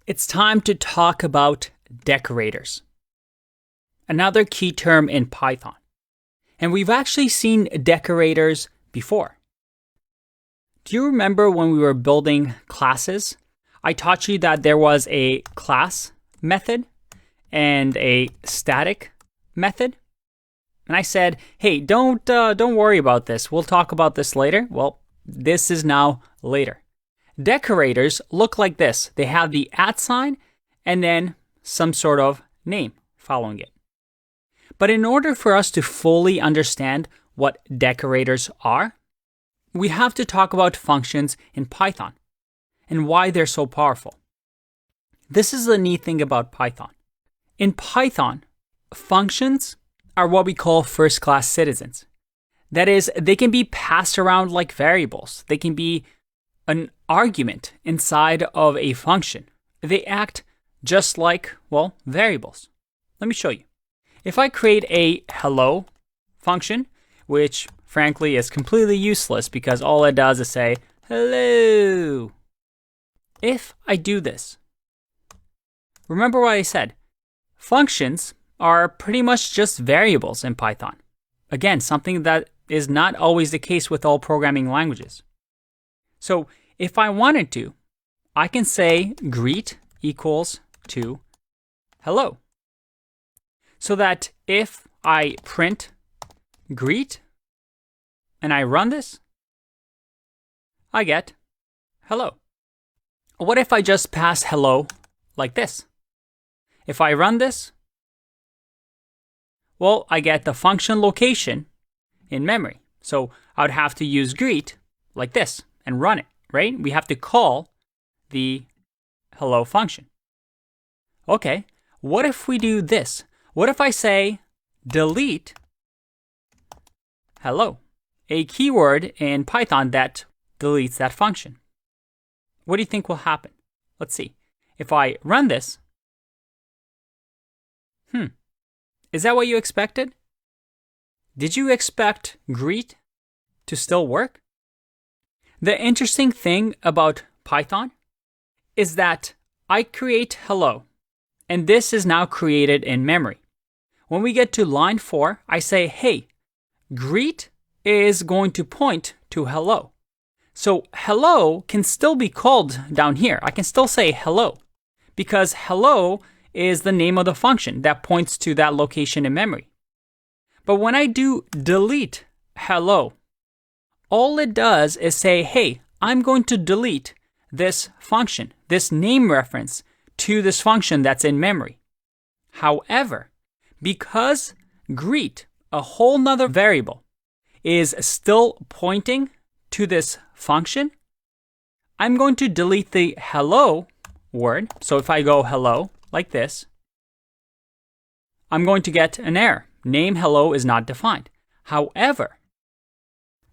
It's time to talk about decorators, another key term in Python. And we've actually seen decorators before. Do you remember when we were building classes? I taught you that there was a class method and a static method. And I said, hey, don't worry about this. We'll talk about this later. Well, this is now later. Decorators look like this. They have the @ sign and then some sort of name following it. But in order for us to fully understand what decorators are, we have to talk about functions in Python and why they're so powerful. This is the neat thing about Python. In Python, functions are what we call first-class citizens. That is, they can be passed around like variables. They can be an argument inside of a function. They act just like, well, variables. Let me show you. If I create a hello function, which frankly is completely useless because all it does is say, hello. If I do this, remember what I said. Functions are pretty much just variables in Python. Again, something that is not always the case with all programming languages. So if I wanted to, I can say greet equals to hello. So that if I print greet and I run this, I get hello. What if I just pass hello like this? If I run this, well, I get the function location in memory. So I would have to use greet like this and run it, right? We have to call the hello function. Okay, what if we do this? What if I say delete hello, a keyword in Python that deletes that function? What do you think will happen? Let's see. If I run this, is that what you expected? Did you expect greet to still work? The interesting thing about Python is that I create hello, and this is now created in memory. When we get to line 4, I say, hey, greet is going to point to hello. So hello can still be called down here. I can still say hello because hello is the name of the function that points to that location in memory. But when I do delete hello, all it does is say, hey, I'm going to delete this function, this name reference to this function that's in memory. However, because greet, a whole nother variable, is still pointing to this function, I'm going to delete the hello word. So if I go hello like this, I'm going to get an error. Name hello is not defined. However,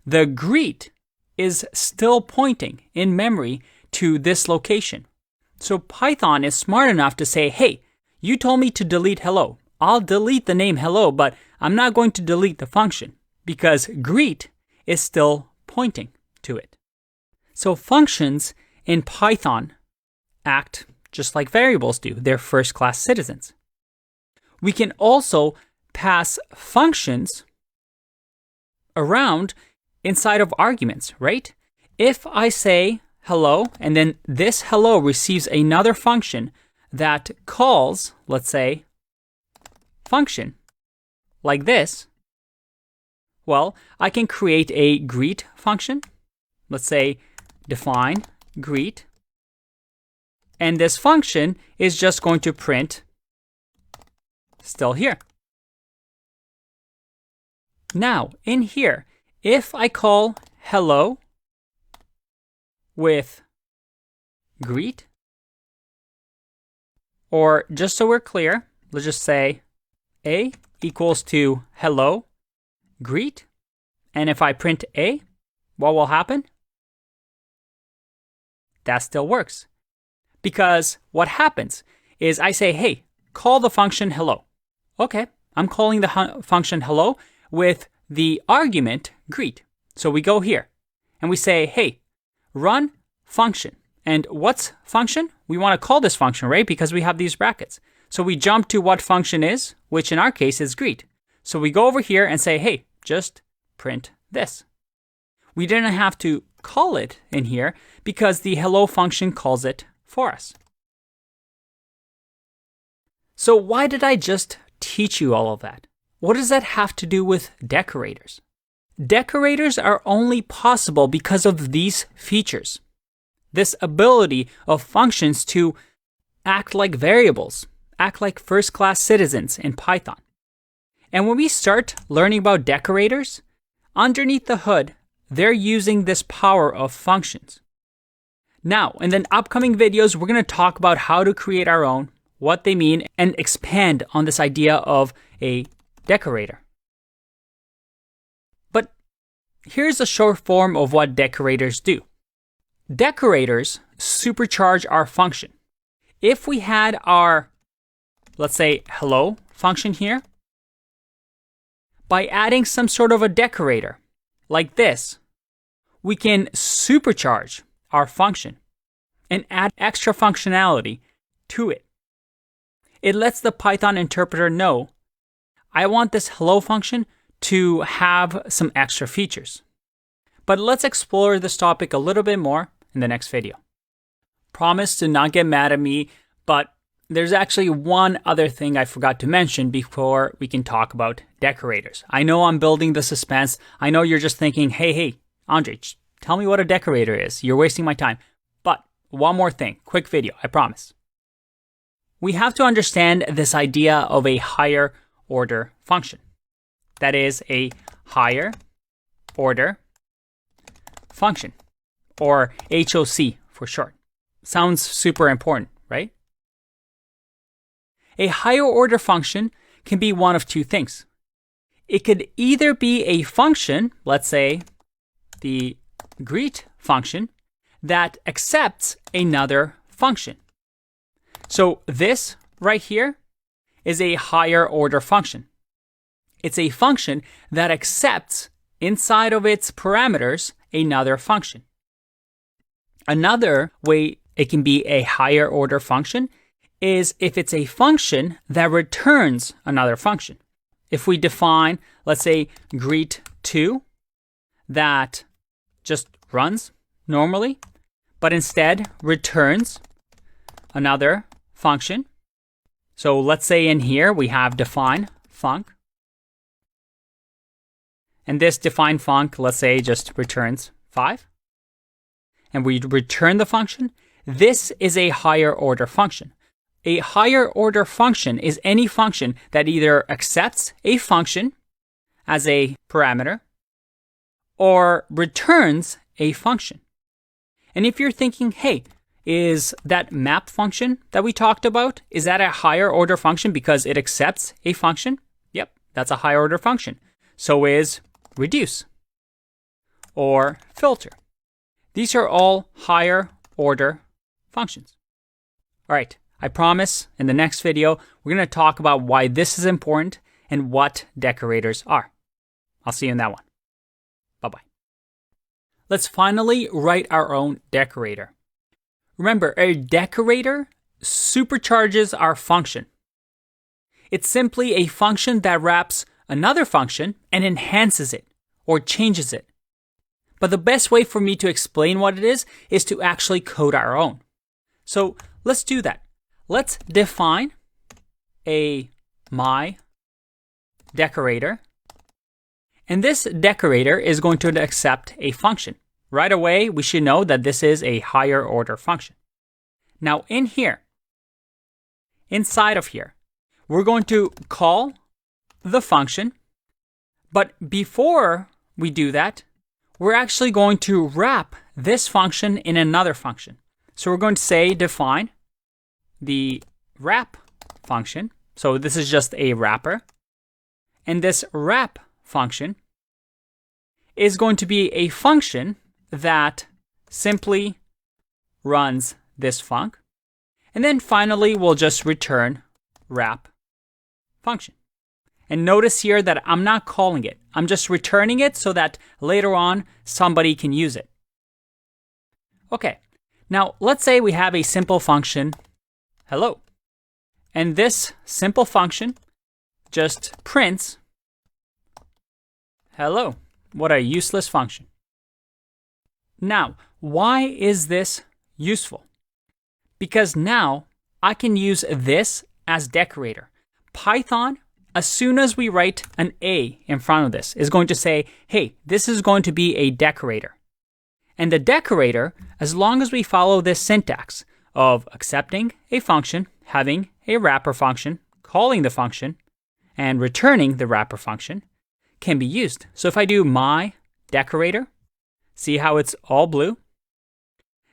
the greet is still pointing in memory to this location. So Python is smart enough to say, hey, you told me to delete hello. I'll delete the name hello, but I'm not going to delete the function because greet is still pointing to it. So functions in Python act just like variables do. They're first-class citizens. We can also pass functions around inside of arguments, right? If I say hello, and then this hello receives another function that calls, let's say, function, like this, well, I can create a greet function. Let's say define greet. And this function is just going to print still here. Now, in here, if I call hello with greet, or just so we're clear, let's just say A equals to hello greet. And if I print A, what will happen? That still works. Because what happens is I say, hey, call the function hello. Okay, I'm calling the function hello with the argument greet. So we go here and we say, hey, run function. And what's function? We want to call this function, right? Because we have these brackets. So we jump to what function is, which in our case is greet. So we go over here and say, hey, just print this. We didn't have to call it in here because the hello function calls it for us. So why did I just teach you all of that? What does that have to do with decorators? Decorators are only possible because of these features. This ability of functions to act like variables, act like first-class citizens in Python. And when we start learning about decorators, underneath the hood, they're using this power of functions. Now, in the upcoming videos, we're going to talk about how to create our own, what they mean, and expand on this idea of a decorator. But here's a short form of what decorators do. Decorators supercharge our function. If we had our, let's say, hello function here, by adding some sort of a decorator, like this, we can supercharge our function and add extra functionality to it. It lets the Python interpreter know, I want this hello function to have some extra features. But let's explore this topic a little bit more in the next video. Promise to not get mad at me, but there's actually one other thing I forgot to mention before we can talk about decorators. I know I'm building the suspense. I know you're just thinking, hey, Andre, tell me what a decorator is. You're wasting my time. But one more thing, quick video, I promise. We have to understand this idea of a higher order function. That is a higher order function, or HOC for short. Sounds super important, right? A higher order function can be one of two things. It could either be a function, let's say the greet function, that accepts another function. So this right here is a higher order function. It's a function that accepts inside of its parameters another function. Another way it can be a higher order function is if it's a function that returns another function. If we define, let's say, greet2 that just runs normally, but instead returns another function. So let's say in here we have define func. And this define func, let's say, just returns 5. And we return the function. This is a higher order function. A higher order function is any function that either accepts a function as a parameter or returns a function. And if you're thinking, hey, is that map function that we talked about, is that a higher order function because it accepts a function? Yep, that's a higher order function. So is reduce or filter. These are all higher order functions. All right. I promise in the next video, we're going to talk about why this is important and what decorators are. I'll see you in that one. Bye-bye. Let's finally write our own decorator. Remember, a decorator supercharges our function. It's simply a function that wraps another function and enhances it or changes it. But the best way for me to explain what it is to actually code our own. So let's do that. Let's define a my decorator. And this decorator is going to accept a function. Right away, we should know that this is a higher order function. Now in here, inside of here, we're going to call the function. But before we do that, we're actually going to wrap this function in another function. So we're going to say define the wrap function. So this is just a wrapper. And this wrap function is going to be a function that simply runs this func. And then finally, we'll just return wrap function. And notice here that I'm not calling it. I'm just returning it so that later on somebody can use it. Okay, Now, let's say we have a simple function, hello. And this simple function just prints hello. What a useless function. Now, why is this useful? Because now I can use this as decorator. Python, as soon as we write an A in front of this, is going to say, hey, this is going to be a decorator. And the decorator, as long as we follow this syntax of accepting a function, having a wrapper function, calling the function, and returning the wrapper function, can be used. So if I do my decorator, see how it's all blue?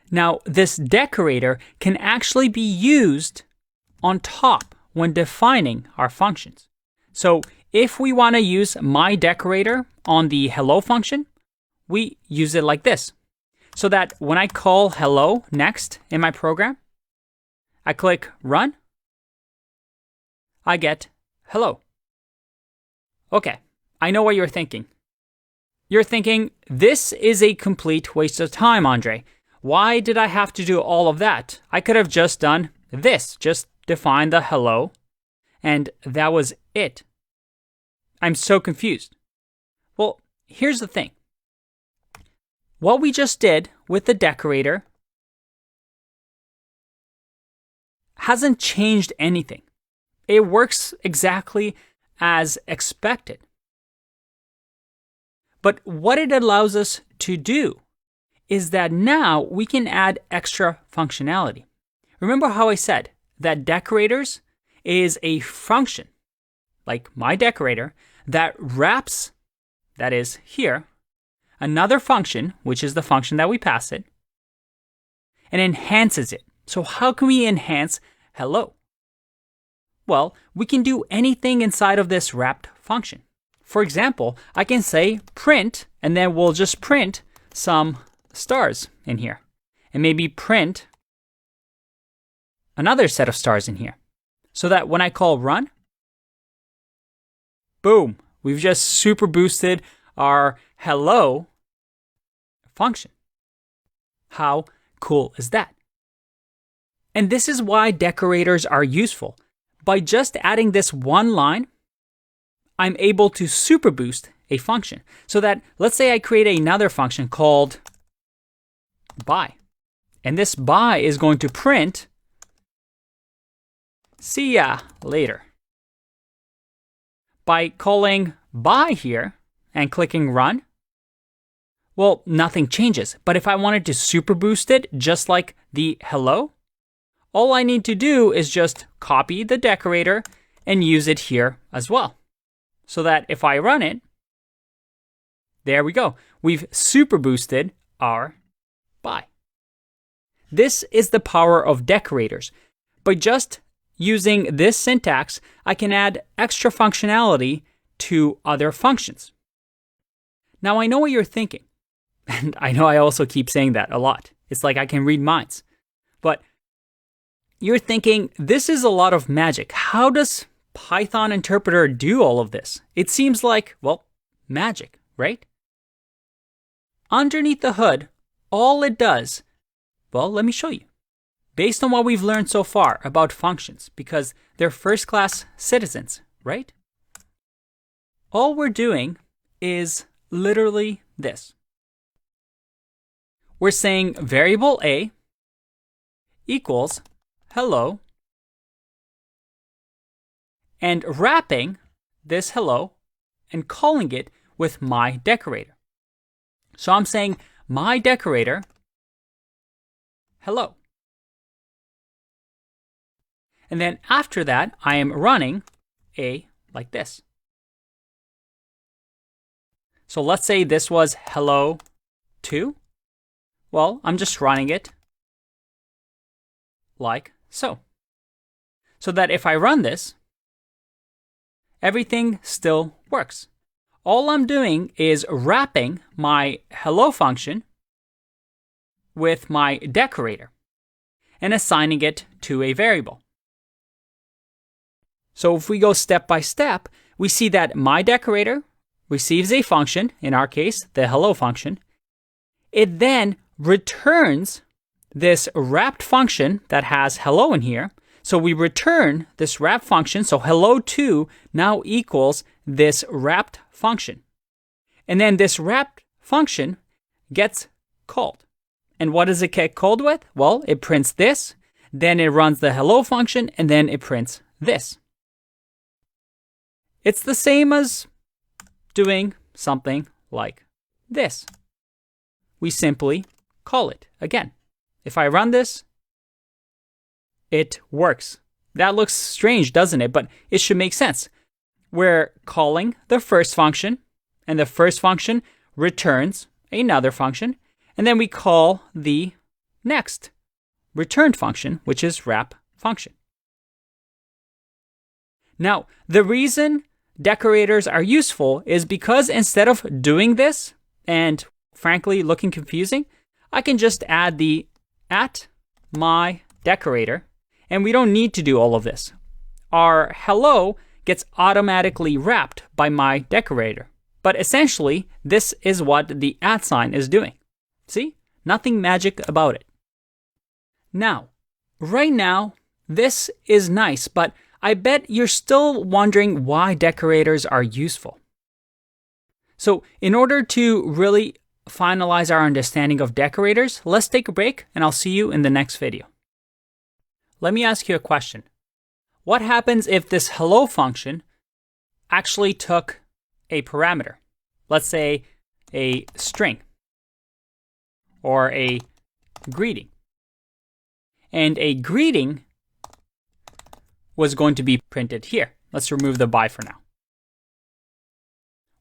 Now, this decorator can actually be used on top when defining our functions. So if we want to use my decorator on the hello function, we use it like this. So that when I call hello next in my program, I click run, I get hello. Okay, I know what you're thinking. You're thinking, this is a complete waste of time, Andre. Why did I have to do all of that? I could have just done this, just define the hello, and that was it. I'm so confused. Well, here's the thing. What we just did with the decorator hasn't changed anything. It works exactly as expected. But what it allows us to do is that now we can add extra functionality. Remember how I said that decorators is a function, like my decorator, that wraps, that is here, another function, which is the function that we pass it, and enhances it. So how can we enhance hello? Well, we can do anything inside of this wrapped function. For example, I can say print, and then we'll just print some stars in here. And maybe print another set of stars in here. So that when I call run, boom, we've just super boosted our hello function. How cool is that? And this is why decorators are useful. By just adding this one line, I'm able to super boost a function. So that, let's say I create another function called buy. And this buy is going to print, see ya later. By calling buy here and clicking run, well, nothing changes. But if I wanted to super boost it, just like the hello, all I need to do is just copy the decorator and use it here as well. So that if I run it, there we go. We've super boosted our buy. This is the power of decorators. By just using this syntax, I can add extra functionality to other functions. Now I know what you're thinking. And I know I also keep saying that a lot. It's like I can read minds. But you're thinking, this is a lot of magic. How does Python interpreter do all of this? It seems like, well, magic, right? Underneath the hood, all it does, well, let me show you. Based on what we've learned so far about functions, because they're first-class citizens, right? All we're doing is literally this. We're saying variable A equals hello, and wrapping this hello and calling it with my decorator. So I'm saying my decorator, hello. And then after that, I am running A like this. So let's say this was hello 2. Well, I'm just running it like so. So that if I run this, everything still works. All I'm doing is wrapping my hello function with my decorator and assigning it to a variable. So if we go step by step, we see that my decorator receives a function, in our case, the hello function. It then returns this wrapped function that has hello in here. So we return this wrapped function. So hello2 now equals this wrapped function. And then this wrapped function gets called. And what does it get called with? Well, it prints this, then it runs the hello function, and then it prints this. It's the same as doing something like this. We simply call it again. If I run this, it works. That looks strange, doesn't it? But it should make sense. We're calling the first function, and the first function returns another function, and then we call the next returned function, which is wrap function. Now, the reason decorators are useful is because instead of doing this and frankly looking confusing, I can just add the @myDecorator, and we don't need to do all of this. Our hello gets automatically wrapped by my decorator. But essentially, this is what the @ is doing. See? Nothing magic about it. Now, right now, this is nice, but I bet you're still wondering why decorators are useful. So in order to really finalize our understanding of decorators, let's take a break and I'll see you in the next video. Let me ask you a question. What happens if this hello function actually took a parameter? Let's say a string or a greeting. And a greeting was going to be printed here. Let's remove the by for now.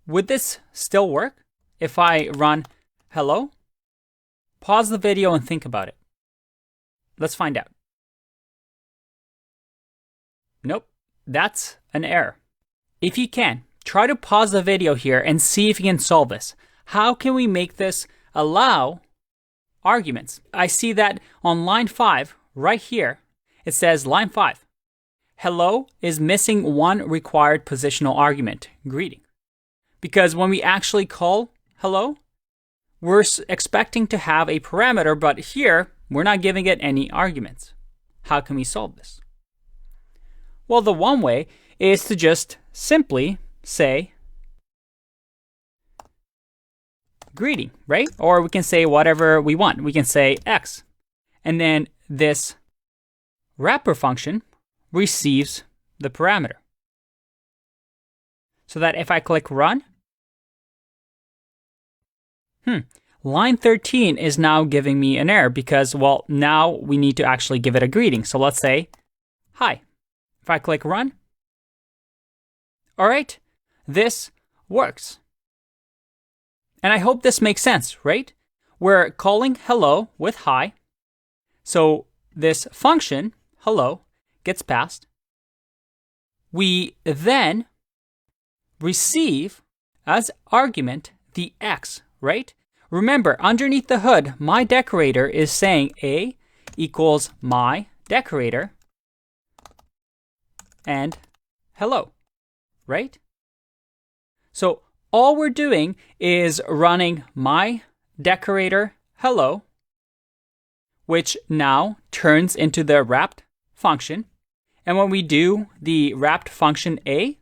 Would this still work if I run hello? Pause the video and think about it. Let's find out. Nope, that's an error. If you can, try to pause the video here and see if you can solve this. How can we make this allow arguments? I see that on line 5, right here, it says line 5. Hello is missing one required positional argument, greeting. Because when we actually call hello, we're expecting to have a parameter, but here we're not giving it any arguments. How can we solve this? Well, the one way is to just simply say greeting, right? Or we can say whatever we want. We can say X. And then this wrapper function receives the parameter. So that if I click run, line 13 is now giving me an error because, well, now we need to actually give it a greeting. So let's say hi. If I click run, all right, this works. And I hope this makes sense, right? We're calling hello with hi. So this function, hello, gets passed. We then receive as argument the X, right? Remember, underneath the hood, my decorator is saying A equals my decorator and hello, right? So all we're doing is running my decorator hello, which now turns into the wrapped function. And when we do the wrapped function A,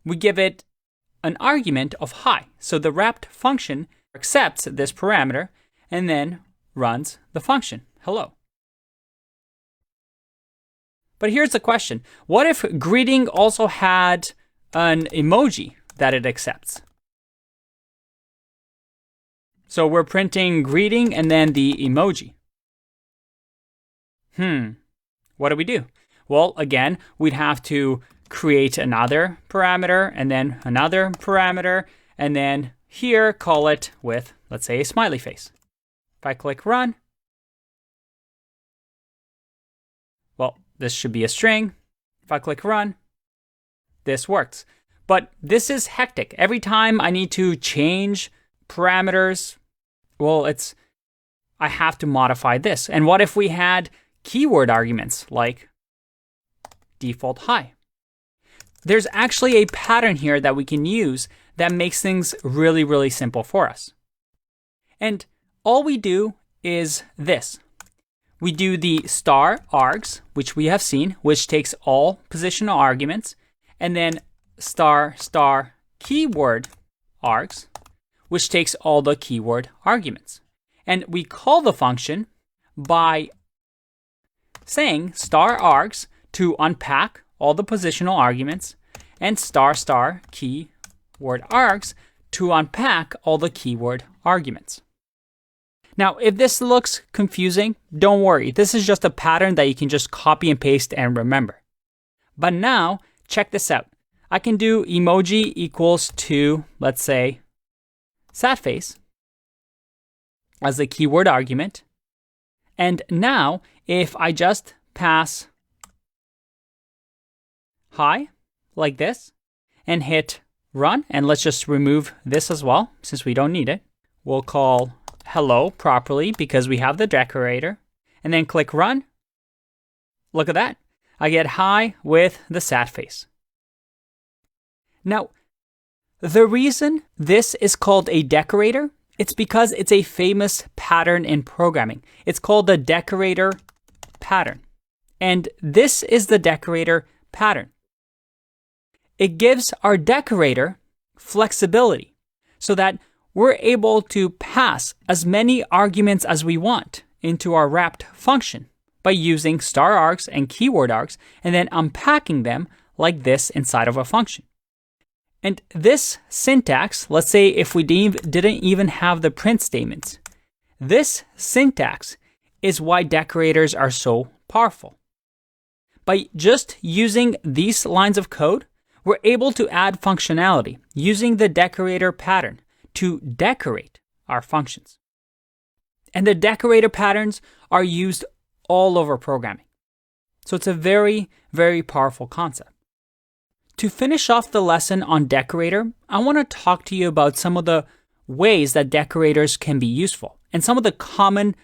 we give it an argument of hi. So the wrapped function accepts this parameter and then runs the function hello. But here's the question. What if greeting also had an emoji that it accepts? So we're printing greeting and then the emoji. What do we do? Well, again, we'd have to create another parameter and then another parameter and then here call it with, let's say, a smiley face. If I click run, well, this should be a string. If I click run, this works. But this is hectic. Every time I need to change parameters, well, I have to modify this. And what if we had keyword arguments like default hi? There's actually a pattern here that we can use that makes things really, really simple for us. And all we do is this. we do the star args, which we have seen, which takes all positional arguments, and then star star keyword args, which takes all the keyword arguments. And we call the function by saying star args to unpack all the positional arguments, and star star keyword args to unpack all the keyword arguments. Now, if this looks confusing, don't worry. This is just a pattern that you can just copy and paste and remember. But now, check this out. I can do emoji equals to, let's say, sad face as the keyword argument. And now, if I just pass hi, like this, and hit run, and let's just remove this as well, since we don't need it. We'll call hello properly because we have the decorator, and then click run. Look at that. I get hi with the sad face. Now, the reason this is called a decorator, it's because it's a famous pattern in programming. It's called the decorator pattern. And this is the decorator pattern. It gives our decorator flexibility so that we're able to pass as many arguments as we want into our wrapped function by using star args and keyword args and then unpacking them like this inside of a function. And this syntax, let's say if we didn't even have the print statements, this syntax is why decorators are so powerful. By just using these lines of code, we're able to add functionality using the decorator pattern to decorate our functions. And the decorator patterns are used all over programming. So it's a very, very powerful concept. To finish off the lesson on decorator, I want to talk to you about some of the ways that decorators can be useful and some of the common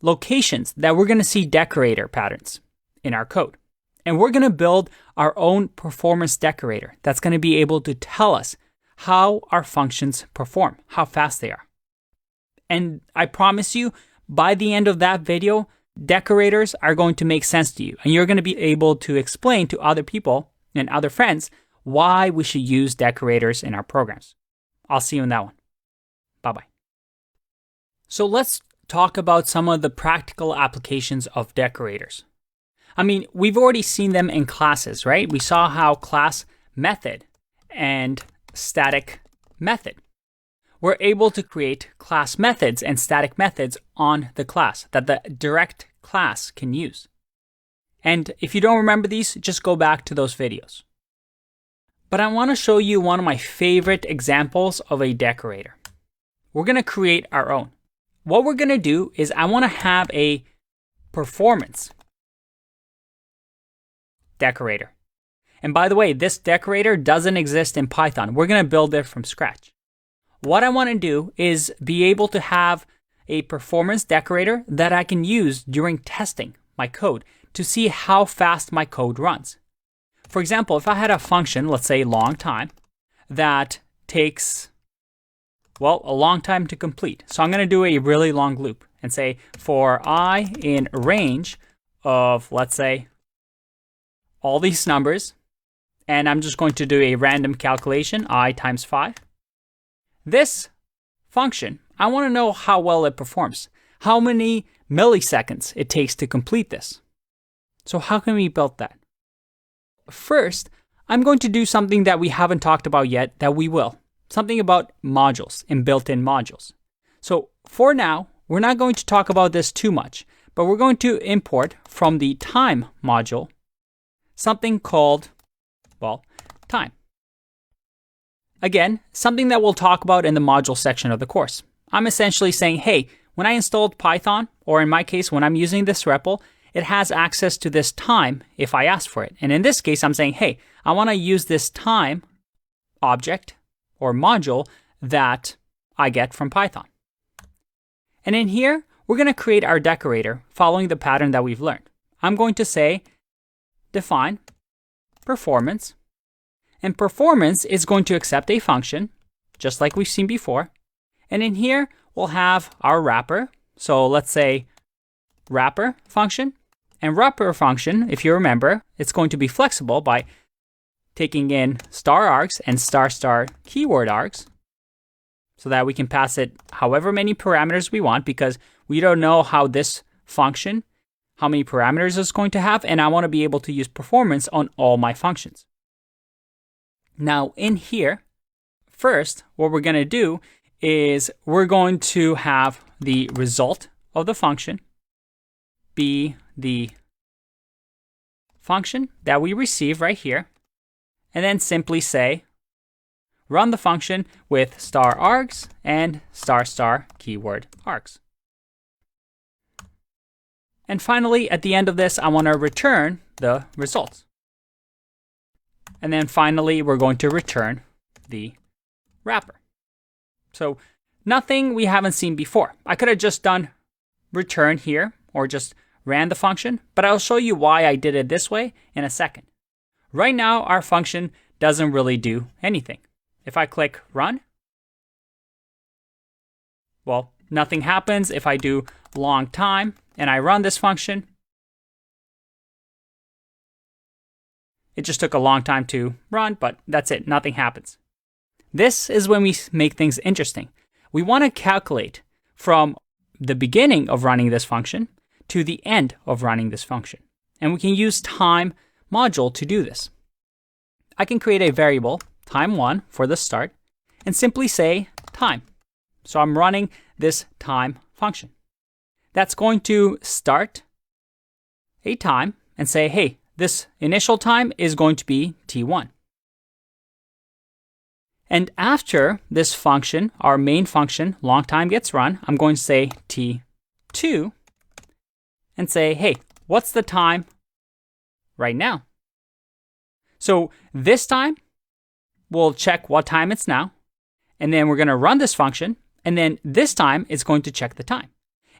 locations that we're going to see decorator patterns in our code. And we're going to build our own performance decorator that's going to be able to tell us how our functions perform, how fast they are. And I promise you, by the end of that video, decorators are going to make sense to you. And you're going to be able to explain to other people and other friends why we should use decorators in our programs. I'll see you in that one. Bye-bye. So let's talk about some of the practical applications of decorators. I mean, we've already seen them in classes, right? We saw how class method and static method. We're able to create class methods and static methods on the class that the direct class can use. And if you don't remember these, just go back to those videos. But I want to show you one of my favorite examples of a decorator. We're going to create our own. What we're going to do is I want to have a performance decorator. And by the way, this decorator doesn't exist in Python. We're going to build it from scratch. What I want to do is be able to have a performance decorator that I can use during testing my code to see how fast my code runs. For example, if I had a function, let's say long time, that takes, well, a long time to complete. So I'm going to do a really long loop and say for I in range of, let's say, all these numbers, and I'm just going to do a random calculation, I times 5. This function, I want to know how well it performs, how many milliseconds it takes to complete this. So how can we build that? First, I'm going to do something that we haven't talked about yet that we will. Something about modules and built-in modules. So for now, we're not going to talk about this too much, but we're going to import from the time module something called, well, time. Again, something that we'll talk about in the module section of the course. I'm essentially saying, hey, when I installed Python, or in my case, when I'm using this REPL, it has access to this time if I ask for it. And in this case, I'm saying, hey, I want to use this time object or module that I get from Python. And in here, we're going to create our decorator following the pattern that we've learned. I'm going to say define performance. And performance is going to accept a function, just like we've seen before. And in here, we'll have our wrapper. So let's say wrapper function. And wrapper function, if you remember, it's going to be flexible by taking in star args and star star keyword args so that we can pass it however many parameters we want, because we don't know how this function, how many parameters it's going to have, and I want to be able to use performance on all my functions. Now in here, first, what we're going to do is we're going to have the result of the function be the function that we receive right here, and then simply say, run the function with star args and star star keyword args. And finally, at the end of this, I want to return the results. And then finally, we're going to return the wrapper. So nothing we haven't seen before. I could have just done return here or just ran the function, but I'll show you why I did it this way in a second. Right now, our function doesn't really do anything. If I click run, well, nothing happens. If I do long time and I run this function, it just took a long time to run, but that's it. Nothing happens. This is when we make things interesting. We want to calculate from the beginning of running this function to the end of running this function. And we can use time module to do this. I can create a variable, time1, for the start, and simply say time. So I'm running this time function. That's going to start a time and say, hey, this initial time is going to be t1. And after this function, our main function, long time, gets run, I'm going to say t2 and say, hey, what's the time right now? So this time, we'll check what time it's now, and then we're going to run this function, and then this time it's going to check the time.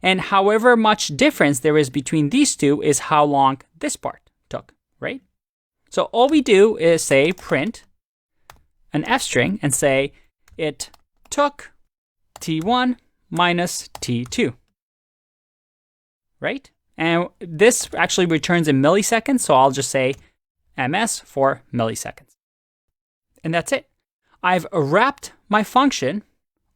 And however much difference there is between these two is how long this part took, right? So all we do is say print an f string and say it took t1 minus t2, right? And this actually returns in milliseconds, so I'll just say ms for milliseconds. And that's it. I've wrapped my function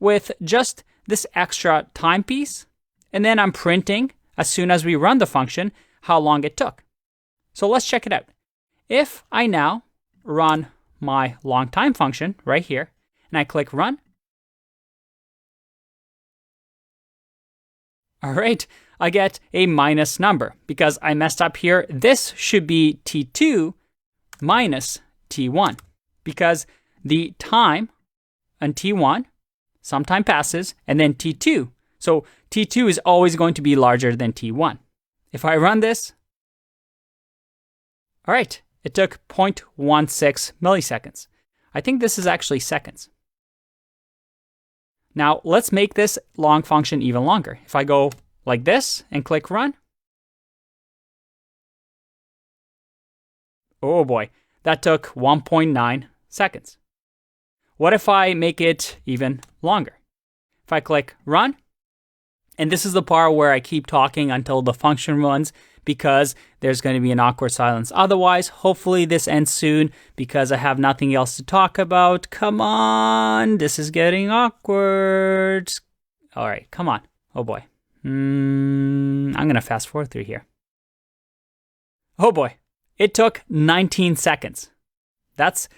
with just this extra time piece, and then I'm printing, as soon as we run the function, how long it took. So let's check it out. If I now run my long time function right here, and I click run, all right, I get a minus number because I messed up here. This should be t2 minus t1 because the time on t1, some time passes, and then t2. So t2 is always going to be larger than t1. If I run this, all right, it took 0.16 milliseconds. I think this is actually seconds. Now let's make this long function even longer. If I go like this and click run, oh boy, that took 1.9 seconds. What if I make it even longer? If I click run, and this is the part where I keep talking until the function runs because there's going to be an awkward silence. Otherwise, hopefully this ends soon because I have nothing else to talk about. Come on, this is getting awkward. All right, come on. Oh boy. I'm going to fast forward through here. Oh boy, it took 19 seconds. That's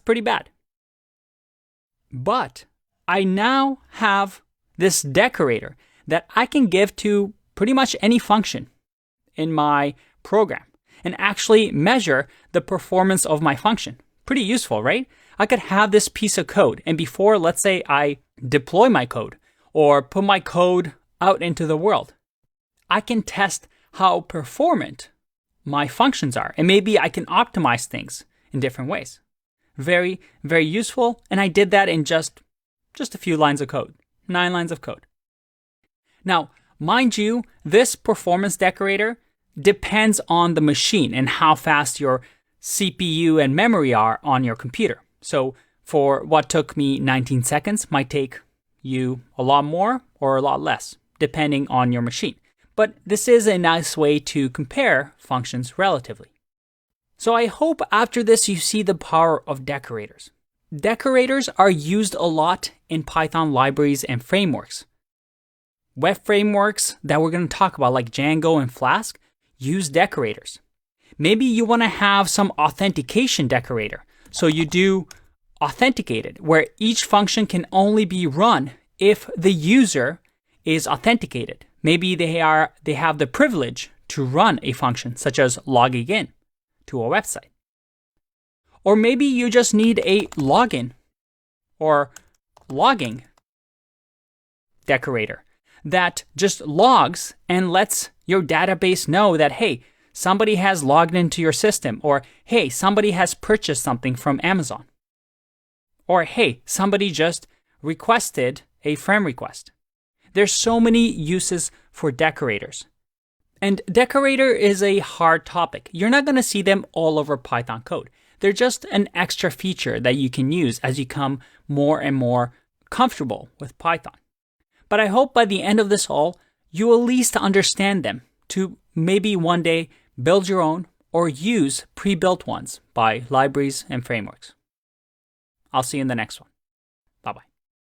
pretty bad. But I now have this decorator that I can give to pretty much any function in my program and actually measure the performance of my function. Pretty useful, right? I could have this piece of code, and before, let's say, I deploy my code or put my code out into the world, I can test how performant my functions are, and maybe I can optimize things in different ways. Very, very useful, and I did that in just a few lines of code, 9 lines of code. Now, mind you, this performance decorator depends on the machine and how fast your CPU and memory are on your computer. So for what took me 19 seconds might take you a lot more or a lot less, depending on your machine. but this is a nice way to compare functions relatively. So I hope after this you see the power of decorators. Decorators are used a lot in Python libraries and frameworks. Web frameworks that we're going to talk about, like Django and Flask, use decorators. Maybe you want to have some authentication decorator. So you do authenticated, where each function can only be run if the user is authenticated. Maybe they have the privilege to run a function, such as logging in to a website. Or maybe you just need a login or logging decorator that just logs and lets your database know that, hey, somebody has logged into your system, or hey, somebody has purchased something from Amazon, or hey, somebody just requested a friend request. There's so many uses for decorators. And decorator is a hard topic. You're not going to see them all over Python code. They're just an extra feature that you can use as you become more and more comfortable with Python. But I hope by the end of this all, you at least understand them to maybe one day build your own or use pre-built ones by libraries and frameworks. I'll see you in the next one.